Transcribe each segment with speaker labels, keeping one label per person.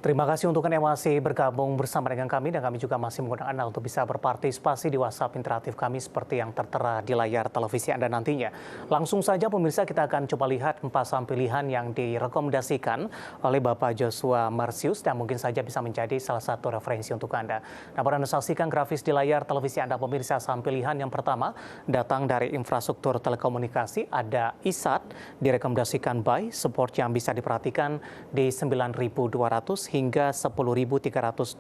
Speaker 1: Terima kasih untuk Anda yang masih bergabung bersama dengan kami dan kami juga masih mengundang Anda untuk bisa berpartisipasi di WhatsApp interaktif kami seperti yang tertera di layar televisi Anda nantinya. Langsung saja pemirsa kita akan coba lihat 4 saham pilihan yang direkomendasikan oleh Bapak Joshua Marsius dan mungkin saja bisa menjadi salah satu referensi untuk Anda. Nah, pada Anda saksikan grafis di layar televisi Anda pemirsa, saham pilihan yang pertama datang dari infrastruktur telekomunikasi, ada ISAT direkomendasikan buy, support yang bisa diperhatikan di 9.200 hingga 10.325.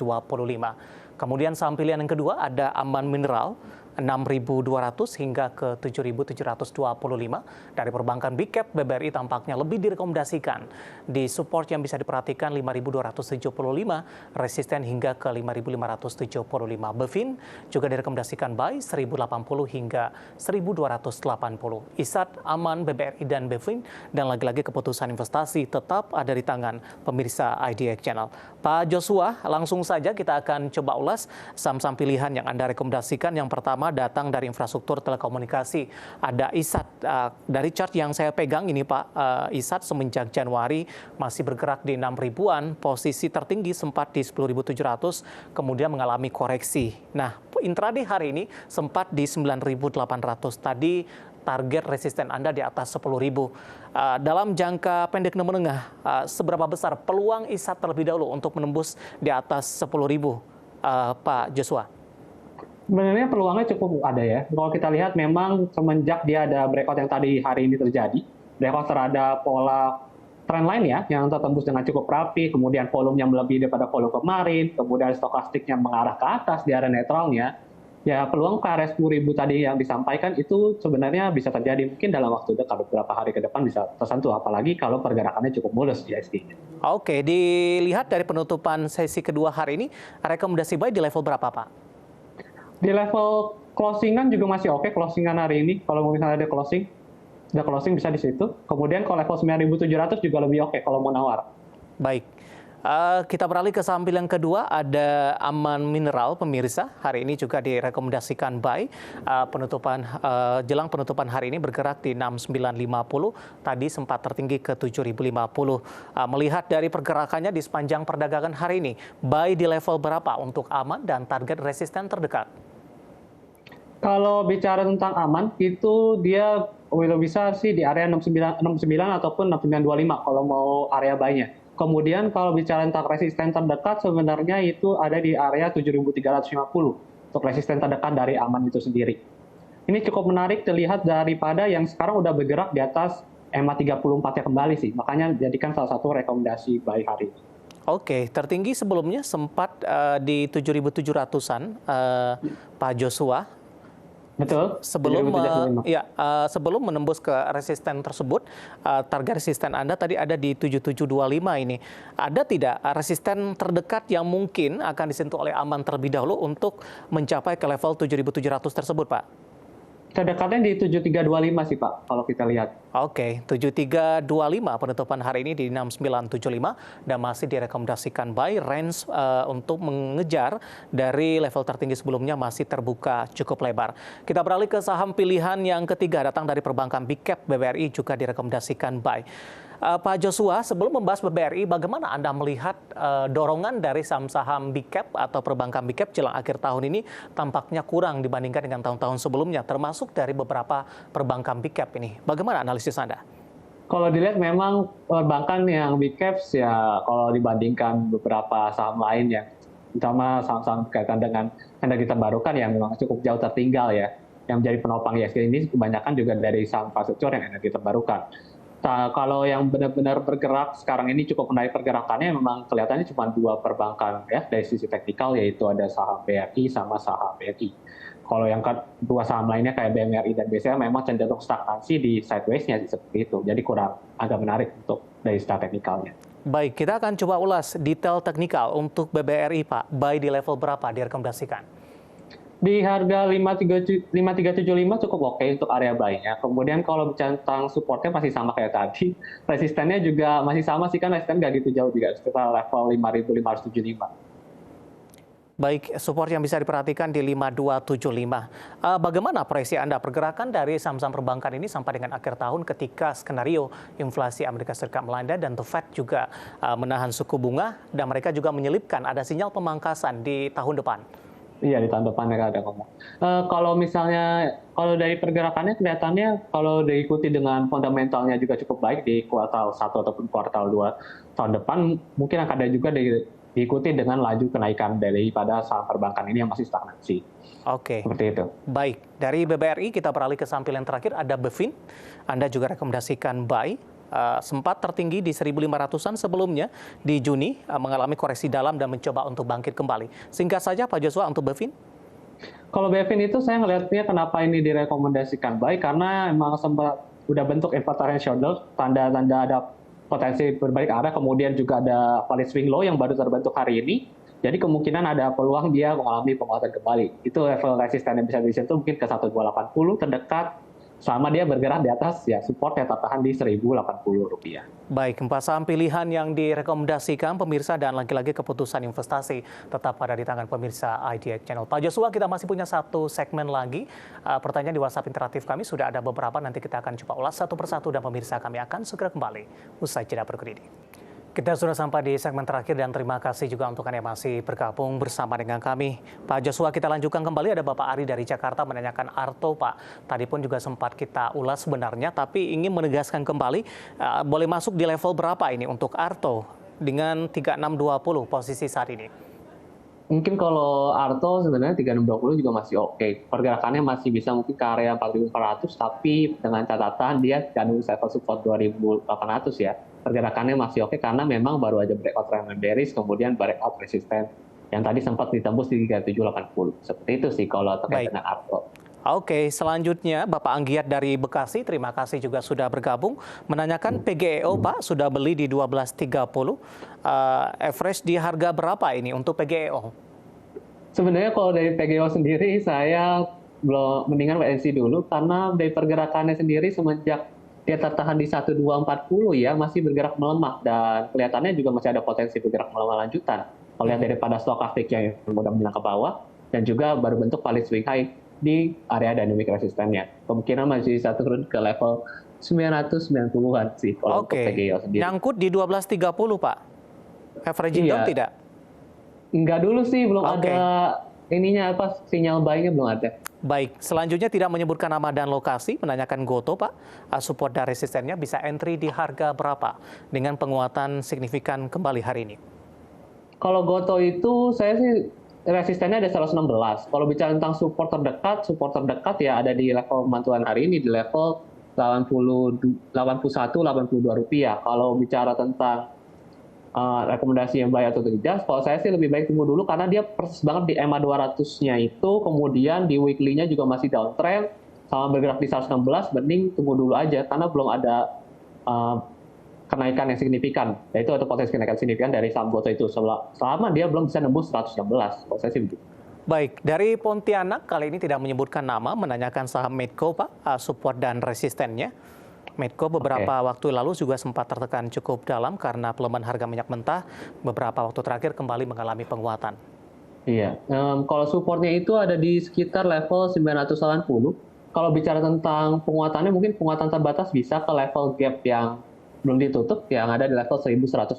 Speaker 1: Kemudian saham pilihan yang kedua ada Aman Mineral 6.200 hingga ke 7.725. Dari perbankan Big Cap, BBRI tampaknya lebih direkomendasikan di support yang bisa diperhatikan 5.275, resisten hingga ke 5.575. Bevin juga direkomendasikan buy 1.080 hingga 1.280. ISAT, Aman, BBRI dan Bevin, dan lagi-lagi keputusan investasi tetap ada di tangan pemirsa IDX Channel. Pak Joshua, langsung saja kita akan coba ulas saham-saham pilihan yang Anda rekomendasikan. Yang pertama datang dari infrastruktur telekomunikasi. Ada ISAT. Dari chart yang saya pegang ini Pak, ISAT semenjak Januari masih bergerak di 6 ribuan, posisi tertinggi sempat di 10.700, kemudian mengalami koreksi. Nah, intraday hari ini sempat di 9.800. Tadi target resisten Anda di atas 10.000. Dalam jangka pendek dan menengah, seberapa besar peluang ISAT terlebih dahulu untuk menembus di atas 10.000, Pak Joshua?
Speaker 2: Sebenarnya peluangnya cukup ada ya. Kalau kita lihat memang semenjak dia ada breakout yang tadi hari ini terjadi, breakout terhadap pola trendline ya, yang tertembus dengan cukup rapi, kemudian volumenya melebihi daripada volume kemarin, kemudian stokastiknya mengarah ke atas di area netralnya. Ya peluang ke area 10.000 tadi yang disampaikan itu sebenarnya bisa terjadi mungkin dalam waktu dekat, beberapa hari ke depan bisa tersentuh, apalagi kalau pergerakannya cukup mulus di ISG-nya.
Speaker 1: Oke, dilihat dari penutupan sesi kedua hari ini, rekomendasi buy di level berapa Pak?
Speaker 2: Di level closingan juga masih oke, closingan hari ini. Kalau misalnya ada closing bisa di situ. Kemudian kalau level 9.700 juga lebih oke kalau mau nawar.
Speaker 1: Baik. Kita beralih ke saham pilihan kedua, ada Aman Mineral pemirsa. Hari ini juga direkomendasikan buy. Jelang penutupan hari ini bergerak di 6950, tadi sempat tertinggi ke 7050. Melihat dari pergerakannya di sepanjang perdagangan hari ini, buy di level berapa untuk Aman dan target resisten terdekat?
Speaker 2: Kalau bicara tentang Aman, itu dia bisa sih di area 69 ataupun 6925 kalau mau area buy-nya. Kemudian kalau bicara tentang resisten terdekat, sebenarnya itu ada di area 7.350 untuk resisten terdekat dari Aman itu sendiri. Ini cukup menarik dilihat daripada yang sekarang udah bergerak di atas EMA 34-nya kembali sih. Makanya jadikan salah satu rekomendasi buy hari ini.
Speaker 1: Oke, tertinggi sebelumnya sempat di 7.700-an, Pak Joshua.
Speaker 2: Betul.
Speaker 1: Sebelum menembus ke resisten tersebut, target resisten Anda tadi ada di 7725 ini. Ada tidak resisten terdekat yang mungkin akan disentuh oleh Aman terlebih dahulu untuk mencapai ke level 7.700 tersebut, Pak?
Speaker 2: Terdekatnya di 7325 sih Pak, kalau kita lihat.
Speaker 1: Oke, 7325 penutupan hari ini di 6975 dan masih direkomendasikan buy. Range untuk mengejar dari level tertinggi sebelumnya masih terbuka cukup lebar. Kita beralih ke saham pilihan yang ketiga, datang dari perbankan Big Cap, BBRI juga direkomendasikan buy. Pak Joshua, sebelum membahas BBRI, bagaimana Anda melihat dorongan dari saham-saham Big Cap atau perbankan Big Cap jelang akhir tahun ini tampaknya kurang dibandingkan dengan tahun-tahun sebelumnya, termasuk dari beberapa perbankan Big Cap ini. Bagaimana analisis Anda?
Speaker 2: Kalau dilihat memang perbankan yang Big Caps ya kalau dibandingkan beberapa saham lain yang terutama saham-saham berkaitan dengan energi terbarukan yang memang cukup jauh tertinggal ya. Yang menjadi penopang ISG ini kebanyakan juga dari saham infrastruktur yang energi terbarukan. Nah, kalau yang benar-benar bergerak sekarang ini cukup menarik pergerakannya memang kelihatannya cuma dua perbankan ya dari sisi teknikal, yaitu ada saham BRI sama saham BNI. Kalau yang kedua saham lainnya kayak BMRI dan BCA memang cenderung stagnansi di sideways-nya seperti itu. Jadi kurang agak menarik untuk dari secara teknikalnya.
Speaker 1: Baik, kita akan coba ulas detail teknikal untuk BBRI, Pak. Buy di level berapa direkomendasikan?
Speaker 2: Di harga 5375 cukup oke untuk area buy-nya. Kemudian kalau bicara tentang supportnya masih sama kayak tadi. Resistennya juga masih sama sih, kan resisten nggak gitu jauh juga, sekitar level 5.575.
Speaker 1: Baik, support yang bisa diperhatikan di 5275. Bagaimana proyeksi Anda pergerakan dari saham-saham perbankan ini sampai dengan akhir tahun ketika skenario inflasi Amerika Serikat melanda dan The Fed juga menahan suku bunga dan mereka juga menyelipkan ada sinyal pemangkasan di tahun depan?
Speaker 2: Iya, di tahun depan mereka ada ngomong. Kalau misalnya, kalau dari pergerakannya kelihatannya kalau diikuti dengan fundamentalnya juga cukup baik di kuartal 1 ataupun kuartal 2 tahun depan, mungkin akan ada juga diikuti dengan laju kenaikan daripada saham perbankan ini yang masih stagnasi.
Speaker 1: Oke.
Speaker 2: Seperti itu.
Speaker 1: Baik, dari BBRI kita beralih ke saham pilihan terakhir, ada Bevin. Anda juga rekomendasikan buy. Sempat tertinggi di 1.500-an sebelumnya di Juni, mengalami koreksi dalam dan mencoba untuk bangkit kembali. Singkat saja Pak Joshua untuk Bevin.
Speaker 2: Kalau Bevin itu saya ngelihatnya kenapa ini direkomendasikan buy, karena emang sempat udah bentuk inverted shoulder, tanda-tanda ada potensi berbalik arah, kemudian juga ada valid swing low yang baru terbentuk hari ini. Jadi kemungkinan ada peluang dia mengalami penguatan kembali. Itu level resisten yang bisa disentuh mungkin ke 1280 terdekat, selama dia bergerak di atas ya support yang tertahan di Rp1.080.
Speaker 1: Baik, 4 saham pilihan yang direkomendasikan pemirsa dan lagi-lagi keputusan investasi tetap ada di tangan pemirsa IDX Channel. Pak Joshua, kita masih punya satu segmen lagi. Pertanyaan di WhatsApp interaktif kami sudah ada beberapa, nanti kita akan coba ulas satu persatu dan pemirsa kami akan segera kembali usai jeda berikut ini. Kita sudah sampai di segmen terakhir dan terima kasih juga untuk Anda yang masih bergabung bersama dengan kami. Pak Joshua, kita lanjutkan kembali. Ada Bapak Ari dari Jakarta menanyakan Arto, Pak. Tadi pun juga sempat kita ulas sebenarnya, tapi ingin menegaskan kembali, boleh masuk di level berapa ini untuk Arto dengan 3620 posisi saat ini?
Speaker 2: Mungkin kalau Arto sebenarnya 3620 juga masih oke. Pergerakannya masih bisa mungkin ke area 4.400, tapi dengan catatan dia tidak nunggu level support 2.800 ya. Pergerakannya masih oke karena memang baru aja breakout trend bearish, kemudian breakout resisten yang tadi sempat ditembus di 3780. Seperti itu sih kalau terkait dengan Arto.
Speaker 1: Oke, selanjutnya Bapak Anggiat dari Bekasi, terima kasih juga sudah bergabung. Menanyakan PGEO, Pak, sudah beli di 12.30. Average di harga berapa ini untuk PGEO?
Speaker 2: Sebenarnya kalau dari PGEO sendiri, saya belum, mendingan wait and see dulu, karena dari pergerakannya sendiri semenjak dia tertahan di 1240 ya, masih bergerak melemah, dan kelihatannya juga masih ada potensi bergerak melemah lanjutan. Kalau lihat daripada stokastiknya yang mudah menengah ke bawah, dan juga baru bentuk valid swing high di area dynamic resistennya. Kemungkinan masih bisa turun ke level 990-an sih kalau untuk PGEO sendiri.
Speaker 1: Nyangkut di 12.30, Pak. Averaging down tidak?
Speaker 2: Enggak dulu sih, belum ada ininya apa, sinyal buy-nya belum ada.
Speaker 1: Baik, selanjutnya tidak menyebutkan nama dan lokasi, menanyakan Goto, Pak. Support dan resistennya bisa entry di harga berapa dengan penguatan signifikan kembali hari ini?
Speaker 2: Kalau Goto itu saya sih resistennya ada 116. Kalau bicara tentang support terdekat ya ada di level pemantauan hari ini di level 81, 82 rupiah. Kalau bicara tentang rekomendasi yang buy atau tidak, kalau saya sih lebih baik tunggu dulu karena dia persis banget di EMA 200-nya itu, kemudian di weekly-nya juga masih downtrend, sama bergerak di 116, mending tunggu dulu aja karena belum ada kenaikan yang signifikan, yaitu ada potensi kenaikan signifikan dari saham Goto itu selama dia belum bisa nembus 116, kalau saya sih begitu.
Speaker 1: Baik, dari Pontianak kali ini tidak menyebutkan nama, menanyakan saham Medco, Pak, support dan resistennya. Medco beberapa waktu lalu juga sempat tertekan cukup dalam karena pelemahan harga minyak mentah. Beberapa waktu terakhir kembali mengalami penguatan.
Speaker 2: Iya, kalau supportnya itu ada di sekitar level 980. Kalau bicara tentang penguatannya, mungkin penguatan terbatas bisa ke level gap yang belum ditutup, yang ada di level Rp1.120.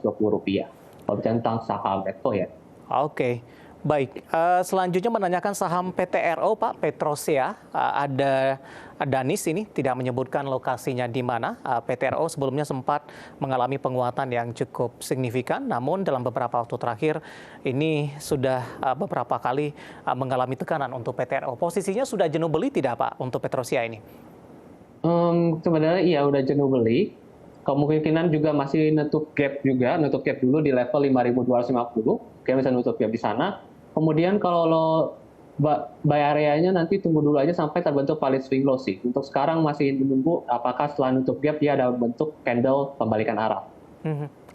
Speaker 2: Kalau bicara tentang saham Medco ya.
Speaker 1: Oke. Baik, selanjutnya menanyakan saham PTRO, Pak, Petrosia. Ada Danis ini tidak menyebutkan lokasinya di mana. PTRO sebelumnya sempat mengalami penguatan yang cukup signifikan, namun dalam beberapa waktu terakhir ini sudah beberapa kali mengalami tekanan untuk PTRO. Posisinya sudah jenuh beli tidak, Pak, untuk Petrosia ini?
Speaker 2: Sebenarnya iya udah jenuh beli. Kemungkinan juga masih nutup gap dulu di level 5.250. Kayak bisa nutup gap di sana. Kemudian kalau buy area-nya nanti tunggu dulu aja sampai terbentuk valid swing low sih. Untuk sekarang masih menunggu apakah setelah nutup gap dia ada bentuk candle pembalikan arah.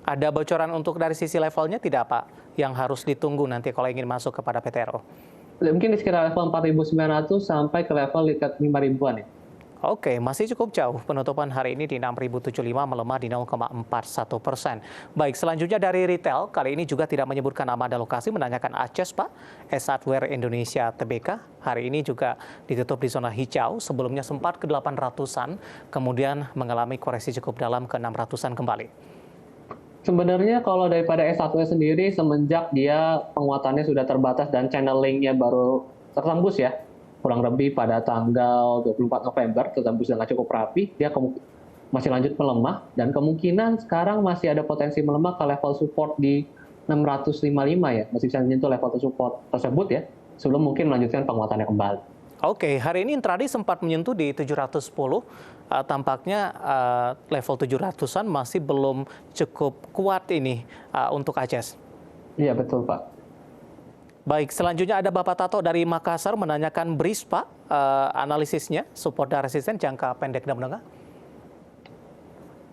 Speaker 1: Ada bocoran untuk dari sisi levelnya tidak, Pak? Yang harus ditunggu nanti kalau ingin masuk kepada PTRO?
Speaker 2: Mungkin di sekitar level 4.900 sampai ke level 5.000-an ya.
Speaker 1: Oke, masih cukup jauh. Penutupan hari ini di 6.075 melemah di 0,41%. Baik, selanjutnya dari retail, kali ini juga tidak menyebutkan nama dan lokasi, menanyakan Aces, Pak. S Hardware Indonesia Tbk, hari ini juga ditutup di zona hijau, sebelumnya sempat ke 800-an, kemudian mengalami koreksi cukup dalam ke 600-an kembali.
Speaker 2: Sebenarnya kalau daripada S1 sendiri, semenjak dia penguatannya sudah terbatas dan channeling-nya baru tertembus ya, kurang lebih pada tanggal 24 November, tertembus dengan cukup rapi, dia masih lanjut melemah, dan kemungkinan sekarang masih ada potensi melemah ke level support di 655 ya, masih bisa menyentuh level support tersebut ya, sebelum mungkin melanjutkan penguatannya kembali.
Speaker 1: Oke, hari ini intraday sempat menyentuh di 710, tampaknya level 700-an masih belum cukup kuat ini untuk Aces.
Speaker 2: Iya, betul Pak.
Speaker 1: Baik, selanjutnya ada Bapak Tato dari Makassar menanyakan BRIS, Pak, analisisnya, support dan resisten jangka pendek dan menengah.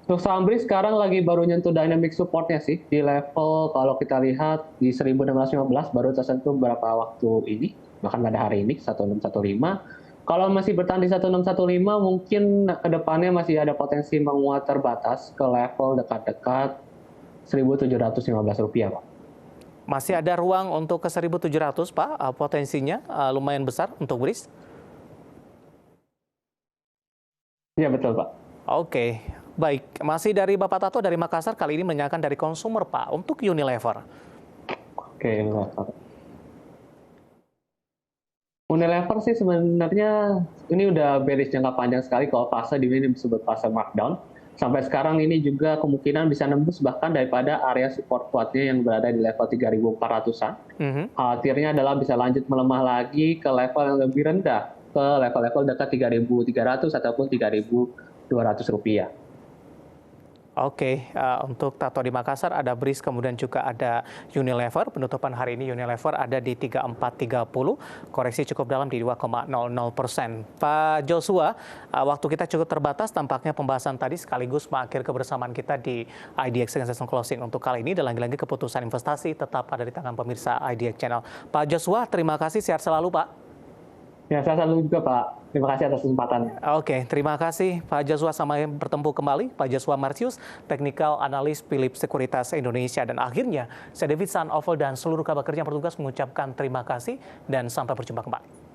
Speaker 2: Untuk saham BRIS sekarang lagi baru nyentuh dynamic supportnya sih, di level kalau kita lihat di 1615 baru tersentuh beberapa waktu ini, bahkan pada hari ini 1615. Kalau masih bertahan di 1615 mungkin ke depannya masih ada potensi menguat terbatas ke level dekat-dekat Rp1.715, Pak.
Speaker 1: Masih ada ruang untuk ke 1.700, Pak, potensinya lumayan besar untuk BRIS?
Speaker 2: Iya, betul, Pak.
Speaker 1: Oke, baik. Masih dari Bapak Tato dari Makassar, kali ini menanyakan dari konsumer, Pak, untuk Unilever.
Speaker 2: Oke, Unilever. Unilever sih sebenarnya ini udah bearish jangka panjang sekali kalau fase di ini disebut fase markdown. Sampai sekarang ini juga kemungkinan bisa nembus bahkan daripada area support kuatnya yang berada di level 3.400-an. Khawatirnya adalah bisa lanjut melemah lagi ke level yang lebih rendah, ke level-level dekat 3.300 ataupun 3.200 rupiah.
Speaker 1: Oke, untuk Tato di Makassar ada BRIS, kemudian juga ada Unilever. Penutupan hari ini Unilever ada di 3430, koreksi cukup dalam di 2,00%. Pak Joshua, waktu kita cukup terbatas, tampaknya pembahasan tadi sekaligus mengakhir kebersamaan kita di IDX Session Closing untuk kali ini. Dan lagi-lagi keputusan investasi tetap ada di tangan pemirsa IDX Channel. Pak Joshua, terima kasih, sehat selalu Pak.
Speaker 2: Ya, saya selalu juga Pak. Terima kasih atas kesempatannya.
Speaker 1: Oke, terima kasih Pak Joshua. Sampai bertemu kembali. Pak Joshua Martius, Technical Analyst Philips Sekuritas Indonesia. Dan akhirnya, saya David Sanovel dan seluruh kabar kerja yang bertugas mengucapkan terima kasih dan sampai berjumpa kembali.